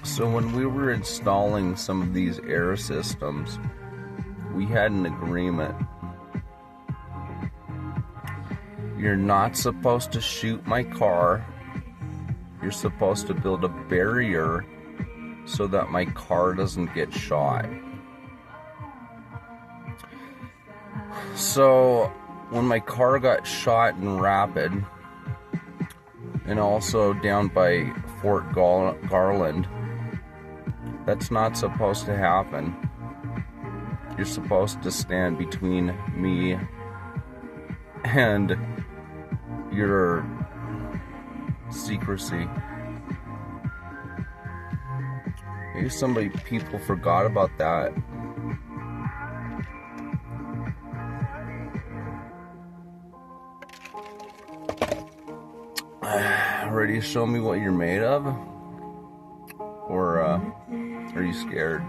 So when we were installing some of these air systems, we had an agreement. You're not supposed to shoot my car. You're supposed to build a barrier so that my car doesn't get shot. So when my car got shot in Rapid, and also down by Fort Garland, that's not supposed to happen. You're supposed to stand between me and your secrecy. Maybe people forgot about that. Ready to show me what you're made of? Or are you scared?